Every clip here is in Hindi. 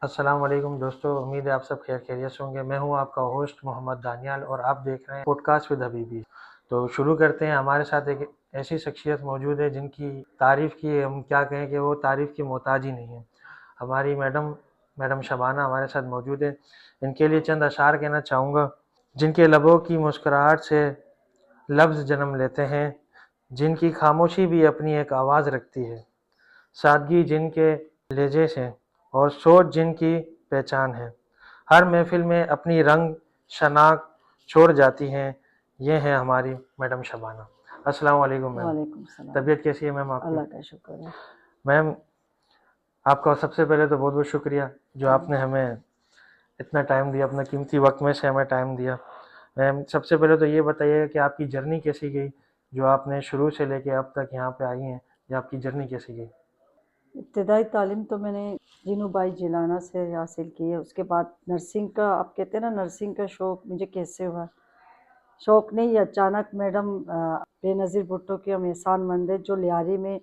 अस्सलाम वालेकुम दोस्तों, उम्मीद है आप सब खैर खैरियत से होंगे। मैं हूं आपका होस्ट मोहम्मद दानियाल और आप देख रहे हैं पॉडकास्ट विद हबीबी। तो शुरू करते हैं। हमारे साथ एक ऐसी शख्सियत मौजूद है जिनकी तारीफ़ की हम क्या कहें कि वो तारीफ़ की मोहताज ही नहीं है। हमारी मैडम शबाना हमारे साथ मौजूद है। इनके लिए चंद अशार कहना चाहूँगा। जिनके लबों की मुस्कुराहट से लफ्ज़ जन्म लेते हैं, जिनकी खामोशी भी अपनी एक आवाज़ रखती है, सादगी जिनके लहजे से और सोच जिनकी पहचान है, हर महफिल में अपनी रंग शनाख्त छोड़ जाती हैं। ये हैं हमारी मैडम शबाना। अस्सलाम वालेकुम मैम। वालेकुम सलाम। तबीयत कैसी है मैम आपकी? अल्लाह का शुक्र है। मैम, आपका सबसे पहले तो बहुत बहुत शुक्रिया जो थैंक आपने हमें इतना टाइम दिया, अपना कीमती वक्त में से हमें टाइम दिया। मैम, सबसे पहले तो ये बताइए कि आपकी जर्नी कैसी गई, जो आपने शुरू से लेके अब तक यहाँ पे आई हैं, या आपकी जर्नी कैसी गई? इब्तिदाई तालीम तो मैंने जीनू बाई जिलाना से हासिल की है। उसके बाद नर्सिंग का, आप कहते हैं ना, नर्सिंग का शौक़ मुझे कैसे हुआ? शौक़ नहीं, अचानक मैडम बेनज़ीर भुट्टो की हम एहसान मंद है, जो लियारी में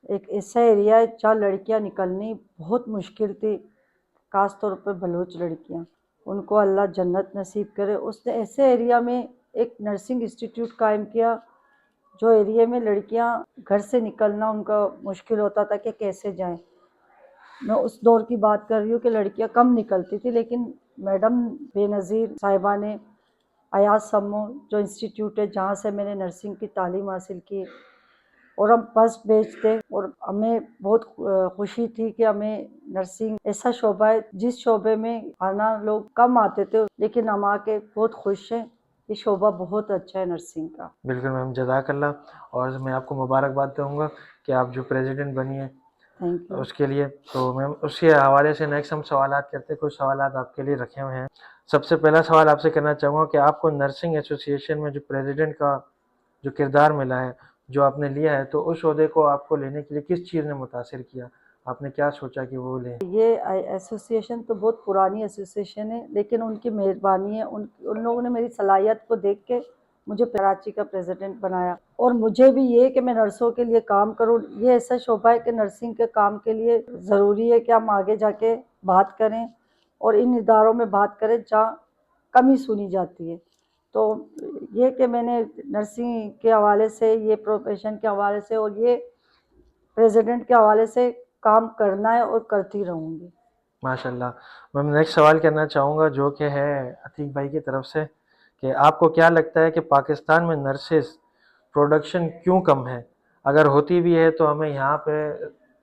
एक ऐसा एरिया है जहाँ लड़कियाँ निकलनी बहुत मुश्किल थी, ख़ास तौर पर बलोच लड़कियाँ, उनको अल्लाह जन्नत नसीब करे। उसने ऐसे एरिया में एक नर्सिंग इंस्टीट्यूट कायम किया जो एरिया में लड़कियां घर से निकलना उनका मुश्किल होता था कि कैसे जाएं। मैं उस दौर की बात कर रही हूँ कि लड़कियां कम निकलती थी, लेकिन मैडम बेनज़ीर साहिबा ने अयाज सम्मो जो इंस्टीट्यूट है जहाँ से मैंने नर्सिंग की तालीम हासिल की, और हम फर्स्ट बैच थे, और हमें बहुत खुशी थी कि हमें नर्सिंग ऐसा शोबा है जिस शोबे में आना लोग कम आते थे, लेकिन हम आके बहुत खुश हैं। ये शोबा बहुत अच्छा है नर्सिंग का। बिल्कुल मैम, जज़ाकल्लाह। और मैं आपको मुबारकबाद दूँगा कि आप जो प्रेसिडेंट बनी हैं थैंक यू। उसके लिए। तो मैम, उसी हवाले से नेक्स्ट हम सवालात करते हैं। कुछ सवालात आपके लिए रखे हुए हैं। सबसे पहला सवाल आपसे करना चाहूँगा कि आपको नर्सिंग एसोसिएशन में जो प्रेसिडेंट का जो किरदार मिला है, जो आपने लिया है, तो उस ओहदे को आपको लेने के लिए किस चीज़ ने मुतासिर किया? आपने क्या सोचा कि वो लें? ये एसोसिएशन तो बहुत पुरानी एसोसिएशन है, लेकिन उनकी मेहरबानी है, उन लोगों ने मेरी सलाहियत को देख के मुझे कराची का प्रेसिडेंट बनाया, और मुझे भी ये कि मैं नर्सों के लिए काम करूं। ये ऐसा शोबा है कि नर्सिंग के काम के लिए ज़रूरी है कि हम आगे जाके बात करें और इन इदारों में बात करें जहाँ कमी सुनी जाती है। तो ये कि मैंने नर्सिंग के हवाले से, ये प्रोफेशन के हवाले से और ये प्रेसिडेंट के हवाले से काम करना है और करती रहूँगी। माशाल्लाह। मैं नेक्स्ट सवाल करना चाहूँगा जो कि है अतीक भाई की तरफ से, कि आपको क्या लगता है कि पाकिस्तान में नर्सेस प्रोडक्शन क्यों कम है? अगर होती भी है तो हमें यहाँ पे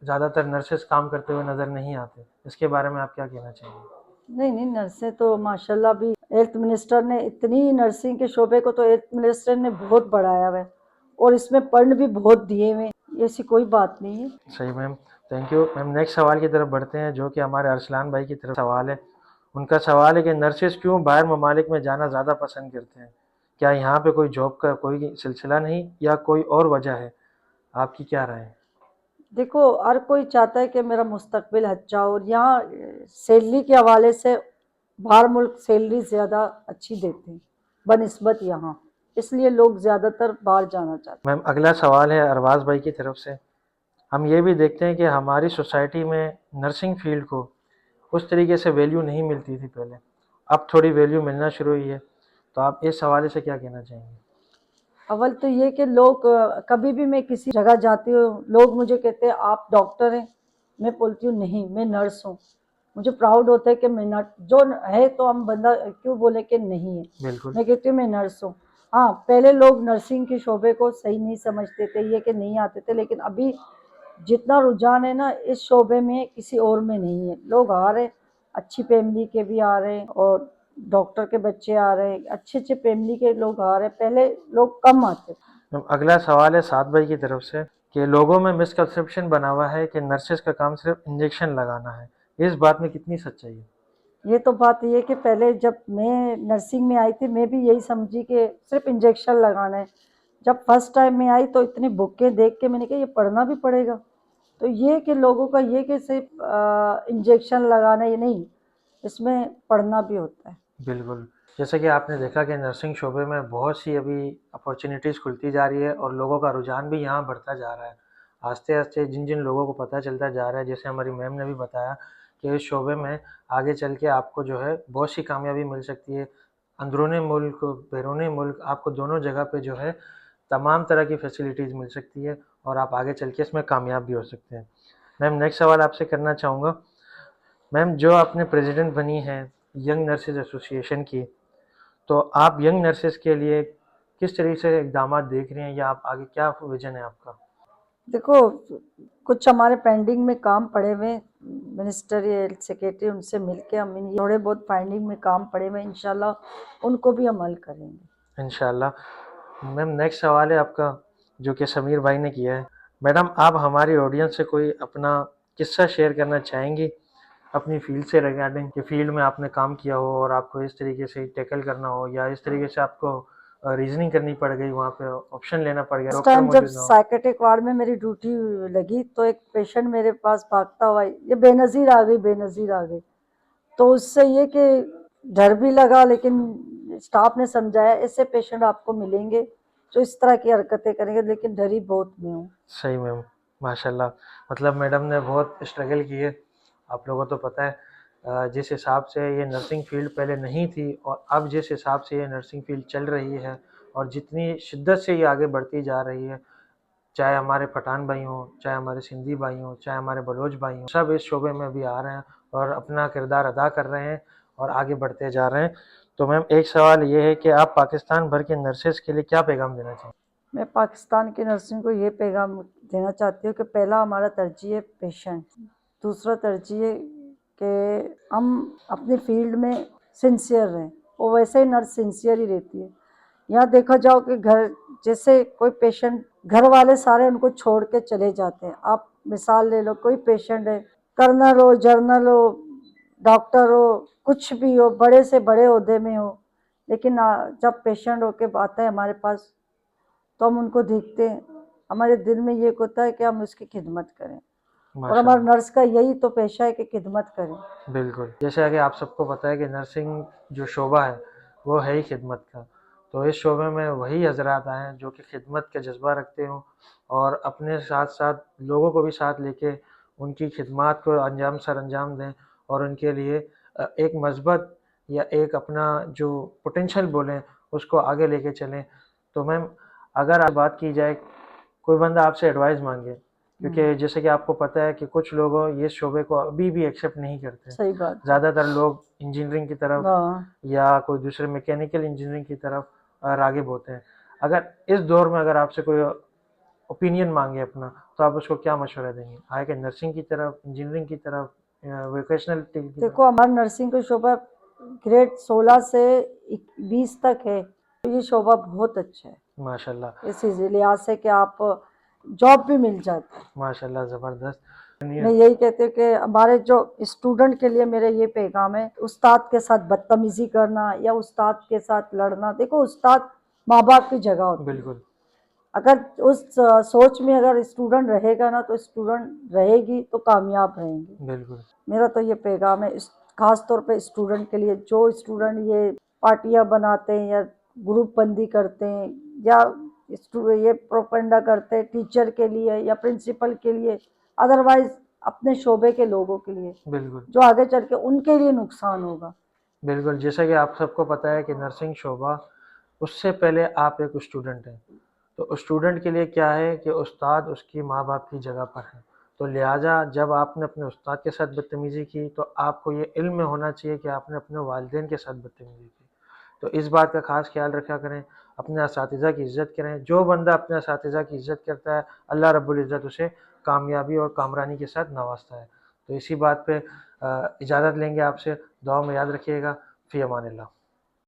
ज़्यादातर नर्सेस काम करते हुए नज़र नहीं आते। इसके बारे में आप क्या कहना चाहेंगे? नहीं नहीं, नर्सें तो माशाल्लाह भी हेल्थ मिनिस्टर ने इतनी, नर्सिंग के शोबे को तो हेल्थ मिनिस्टर ने बहुत बढ़ाया हुआ है और इसमें फंड भी बहुत दिए हुए हैं, ऐसी कोई बात नहीं है। सही ma'am, thank you ma'am. Next सवाल की तरफ बढ़ते हैं जो कि हमारे अरसलान भाई की तरफ सवाल है। उनका सवाल है कि नर्सेस क्यों बाहर ममालिक में जाना ज़्यादा पसंद करते हैं? क्या यहाँ पे कोई जॉब का कोई सिलसिला नहीं, या कोई और वजह है? आपकी क्या राय है? देखो, हर कोई चाहता है कि मेरा मुस्तकबिल अच्छा हो, और यहाँ सैलरी के हवाले से बाहर मुल्क सैलरी ज़्यादा अच्छी देते हैं बनिस्बत यहाँ, इसलिए लोग ज़्यादातर बाहर जाना चाहते मैम, अगला सवाल है अरबाज भाई की तरफ से। हम ये भी देखते हैं कि हमारी सोसाइटी में नर्सिंग फील्ड को उस तरीके से वैल्यू नहीं मिलती थी पहले, अब थोड़ी वैल्यू मिलना शुरू हुई है। तो आप इस हवाले से क्या कहना चाहेंगे? हैं। अव्वल तो ये कि लोग, कभी भी मैं किसी जगह जाती हूँ, लोग मुझे कहते हैं आप डॉक्टर हैं, मैं बोलती हूँ नहीं, मैं नर्स हूँ। मुझे प्राउड होता है कि मैं नर्स जो है, तो हम बंदा क्यों बोले कि नहीं है। बिल्कुल। मैं कहती हूँ मैं नर्स हूँ। हाँ, पहले लोग नर्सिंग के शोबे को सही नहीं समझते थे, ये कि नहीं आते थे, लेकिन अभी जितना रुझान है ना इस शोबे में, किसी और में नहीं है। लोग आ रहे, अच्छी फैमिली के भी आ रहे हैं, और डॉक्टर के बच्चे आ रहे हैं, अच्छे अच्छे फैमिली के लोग आ रहे हैं, पहले लोग कम आते थे। मैम, अगला सवाल है साद भाई की तरफ से, कि लोगों में मिसकंसेप्शन बना हुआ है कि नर्सेस का काम सिर्फ इंजेक्शन लगाना है। इस बात में कितनी सच्चाई है? ये तो बात ये है कि पहले जब मैं नर्सिंग में आई थी, मैं भी यही समझी कि सिर्फ इंजेक्शन लगाना है। जब फर्स्ट टाइम मैं आई तो इतनी बुकें देख के मैंने कहा ये पढ़ना भी पड़ेगा। तो ये कि लोगों का ये कि सिर्फ इंजेक्शन लगाना, ये नहीं, इसमें पढ़ना भी होता है। बिल्कुल। जैसे कि आपने देखा कि नर्सिंग शोबे में बहुत सी अभी अपॉर्चुनिटीज़ खुलती जा रही है और लोगों का रुझान भी यहाँ बढ़ता जा रहा है। आस्ते आस्ते जिन जिन लोगों को पता चलता जा रहा है, जैसे हमारी मैम ने भी बताया कि इस शोबे में आगे चल के आपको जो है बहुत सी कामयाबी मिल सकती है। अंदरूनी मुल्क, बैरूनी मुल्क, आपको दोनों जगह पे जो है तमाम तरह की फैसिलिटीज़ मिल सकती है और आप आगे चल के इसमें कामयाब भी हो सकते हैं। मैम, नेक्स्ट सवाल आपसे करना चाहूँगा। मैम, जो आपने प्रेसिडेंट बनी हैं यंग नर्सेज एसोसिएशन की, तो आप यंग नर्सेज के लिए किस तरीके से इकदाम देख रहे हैं या आप आगे क्या विजन है आपका? देखो, कुछ हमारे पेंडिंग में काम पड़े हुए मिनिस्टर या सेक्रेटरी, उनसे मिलके हम थोड़े बहुत पेंडिंग में काम पड़े हुए इंशाल्लाह उनको भी अमल करेंगे इंशाल्लाह। मैम, नेक्स्ट सवाल है आपका जो कि समीर भाई ने किया है। मैडम, आप हमारी ऑडियंस से कोई अपना किस्सा शेयर करना चाहेंगी अपनी फील्ड से रिगार्डिंग, कि फील्ड में आपने काम किया हो और आपको इस तरीके से टैकल करना हो या इस तरीके से आपको रीजनिंग करनी पड़ गई, वहाँ पे ऑप्शन लेना पड़ गया, उस डॉक्टर टाइम जब मौजूद ना हो? साइकेट्रिक वार्ड में मेरी ड्यूटी लगी तो एक पेशेंट मेरे पास भागता हुआ, ये बेनज़ीर आ गई। तो उससे ये कि डर भी लगा, लेकिन स्टाफ ने समझाया ऐसे पेशेंट आपको मिलेंगे जो इस तरह की हरकतें करेंगे, लेकिन डरी बहुत मैं हूँ। सही मैम, माशाल्लाह। मतलब मैडम ने बहुत स्ट्रगल किए, आप लोगों को तो पता है। जिस हिसाब से ये नर्सिंग फील्ड पहले नहीं थी और अब जिस हिसाब से ये नर्सिंग फील्ड चल रही है और जितनी शिद्दत से ये आगे बढ़ती जा रही है, चाहे हमारे पठान भाई हों, चाहे हमारे सिंधी भाई हों, चाहे हमारे बलोच भाई हों, सब इस शोबे में भी आ रहे हैं और अपना किरदार अदा कर रहे हैं और आगे बढ़ते जा रहे हैं। तो मैम, एक सवाल ये है कि आप पाकिस्तान भर के नर्सेज के लिए क्या पैगाम देना चाहेंगे? मैं पाकिस्तान की नर्सिंग को ये पैगाम देना चाहती हूँ कि पहला हमारा तरजीह है पेशेंट, दूसरा तरजीह है कि हम अपनी फील्ड में सिंसियर रहें, और वैसे ही नर्स सिंसियर ही रहती है। यहाँ देखा जाओ कि घर जैसे कोई पेशेंट, घर वाले सारे उनको छोड़ के चले जाते हैं। आप मिसाल ले लो, कोई पेशेंट है, कर्नल हो, जर्नल हो, डॉक्टर हो, कुछ भी हो, बड़े से बड़े ओहदे में हो, लेकिन जब पेशेंट होके आता है हमारे पास तो हम उनको देखते हैं, हमारे दिल में ये होता है कि हम उसकी खिदमत करें, और हमारा माशाल्लाह। नर्स का यही तो पेशा है कि खिदमत करें। बिल्कुल, जैसे कि आप सबको पता है कि नर्सिंग जो शोबा है वो है ही खिदमत का। तो इस शोबे में वही हजरात आए हैं जो कि खिदमत का जज्बा रखते हों और अपने साथ साथ लोगों को भी साथ लेके उनकी खिदमत को अंजाम सर अंजाम दें और उनके लिए एक मस्बत या एक अपना जो पोटेंशियल बोलें उसको आगे लेके चलें। तो मैम, अगर आप बात की जाए, कोई बंदा आपसे एडवाइस मांगे, क्योंकि जैसे कि आपको पता है कि कुछ लोग ये शोबे को अभी भी एक्सेप्ट नहीं करते। सही बात है। ज़्यादातर लोग इंजीनियरिंग की तरफ हाँ, या कोई दूसरे मैकेनिकल इंजीनियरिंग की तरफ राग़िब होते हैं। अगर इस दौर में अगर आपसे कोई ओपिनियन मांगे अपना, तो आप उसको क्या मशवरा देंगे? आए कि नर्सिंग की तरफ, इंजीनियरिंग की तरफ, वोकेशनल की तरफ? देखो हमारा नर्सिंग का शोबा ग्रेड 16 से 20 तक है, तो ये शोबा बहुत अच्छा है माशाल्लाह, इस लिहाज से कि आप जॉब भी मिल जाती है। माशाल्लाह, ज़बरदस्त। मैं यही कहती हूँ कि हमारे जो स्टूडेंट के लिए मेरा ये पैगाम है, उस्ताद के साथ बदतमीजी करना या उस्ताद के साथ लड़ना, देखो उस्ताद माँ बाप की जगह होती है। बिल्कुल, अगर उस सोच में अगर स्टूडेंट रहेगा ना, तो स्टूडेंट रहेगी तो कामयाब रहेंगे। बिल्कुल, मेरा तो ये पैगाम है खास तौर पे स्टूडेंट के लिए, जो स्टूडेंट ये पार्टियां बनाते हैं या ग्रुप बंदी करते हैं या ये प्रोपेगेंडा करते हैं टीचर के लिए या प्रिंसिपल के लिए, अदरवाइज अपने शोबे के लोगों के लिए, बिल्कुल, जो आगे चल के उनके लिए नुकसान होगा। बिल्कुल। जैसा कि आप सबको पता है कि नर्सिंग शोबा, उससे पहले आप एक स्टूडेंट हैं। तो स्टूडेंट के लिए क्या है कि उस्ताद उसकी माँ बाप की जगह पर है। तो लिहाजा जब आपने अपने उस्ताद के साथ बदतमीज़ी की तो आपको ये इल्म में होना चाहिए कि आपने अपने वालिदैन के साथ बदतमीज़ी की। तो इस बात का ख़ास ख्याल रखा करें, अपने असातिज़ा की इज़्ज़त करें। जो बंदा अपने असातिज़ा की इज़्ज़त करता है, अल्लाह रब्बुल इज़्ज़त उसे कामयाबी और कामरानी के साथ नवाज़ता है। तो इसी बात पे इजाज़त लेंगे आपसे। दुआ में याद रखिएगा। फ़ी अमानिल्लाह।